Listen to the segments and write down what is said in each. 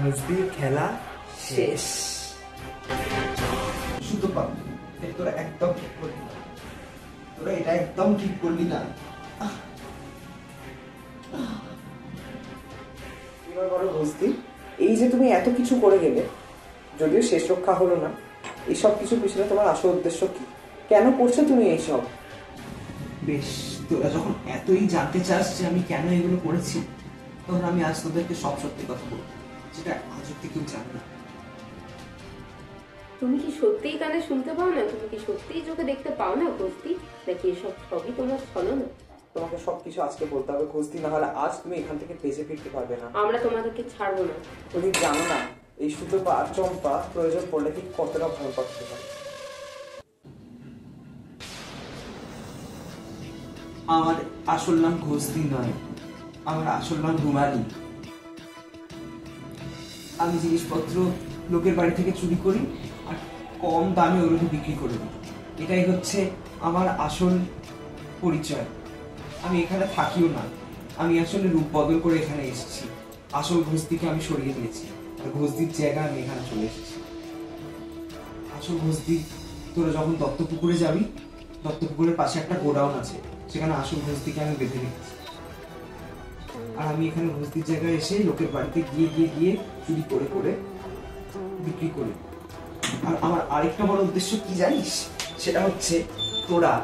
ঘুষদির খেলা শেষ। সুতপা, তোরা একদম ঠিক করলি না, তোরা এটা একদম ঠিক করলি না। এবার বলো ঘুষদি, এই যে তুমি এত কিছু করে গেলে, যদিও শেষ রক্ষা হলো না, এইসব কিছু পিছনে তোমার আসল উদ্দেশ্য কি? কেন করছো তুমি এইসব? বেশ, তোরা যখন এতই জানতে চাস যে আমি কেন এগুলো করেছি, তখন আমি আজ তোদেরকে সব সত্যি কথা বলবো, যেটা আজ অব্দি কেউ জানে না। তুমি কি সত্যিই কানে শুনতে পাও না? তুমি কি সত্যিই চোখে দেখতে পাও না ঘুষদি? নাকি এসব সবই তোমার ছলনা? তোমাকে সবকিছু আজকে বলতে হবে ঘুষদি, না হলে আজ তুমি এখান থেকে বেঁচে ফিরতে পারবে না। আমরা তোমাদেরকে ছাড়বো না। তুমি জানো না এই সুতপা আর চম্পা প্রয়োজন পড়লে ঠিক কতটা ভয় করতে পারে। আমার আসল নাম ঘোষদি নয়, আমার আসল নাম রুমালি। আমি জিনিসপত্র লোকের বাড়ি থেকে চুরি করি আর কম দামে ওগুলোকে বিক্রি করে দিই। এটাই হচ্ছে আমার আসল পরিচয়। আমি এখানে থাকিও না, আমি আসলে রূপ বদল করে এখানে এসেছি। আসল ঘোষদিকে আমি সরিয়ে দিয়েছি আর ঘোষদির জায়গায় আমি এখানে চলে এসেছি। আসল ঘোষদি, তোরা যখন দত্তপুকুরে যাবি, দত্তপুকুরের পাশে একটা গোডাউন আছে, সেখানে আসল ঘোষদিকে আমি বেঁধে রেখেছি। আর আমি এখানে ঘোষদির জায়গায় এসে লোকের বাড়িতে গিয়ে গিয়ে গিয়ে চুরি করে করে বিক্রি করি। আর আমার আরেকটা বড় উদ্দেশ্য কি জানিস? সেটা হচ্ছে তোরা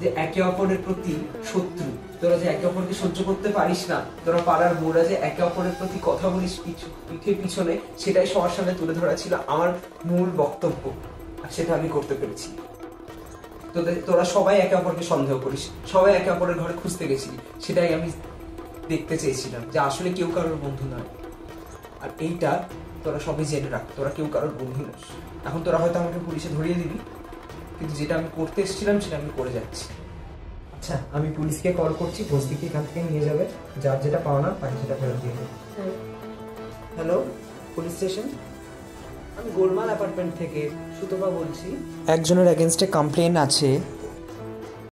যে একে অপরের প্রতি শত্রু, তোরা যে একে অপরকে সহ্য করতে পারিস না, তোরা পাড়ার বউরা যে একে অপরের প্রতি কথা বলিস পিঠের পিছনে, সেটাই সবার সামনে তুলে ধরা ছিল আমার মূল বক্তব্য। আর সেটা আমি করতে পেরেছি। তোরা সবাই একে অপরকে সন্দেহ করিস, সবাই একে অপরের ঘরে খুঁজতে গেছিলি, সেটাই আমি দেখতে চেয়েছিলাম যে আসলে কেউ কারোর বন্ধু নয়। আর এইটা তোরা সবাই জেনে রাখ, তোরা কেউ কারোর বন্ধু নস। এখন তোরা হয়তো আমাকে পুলিশে ধরিয়ে দিবি, কিন্তু যেটা আমি করতে এসেছিলাম সেটা আমি করে যাচ্ছি। আচ্ছা, আমি পুলিশকে কল করছি, ঘোষদিকে এখান থেকে নিয়ে যাবে, যার যেটা পাওনা তাকে সেটা ফেরত দিয়ে দেবে। হ্যালো, পুলিশ স্টেশন, আমি গোলমাল অ্যাপার্টমেন্ট থেকে সুতপা বলছি। একজনের এগেনস্টে কমপ্লেন আছে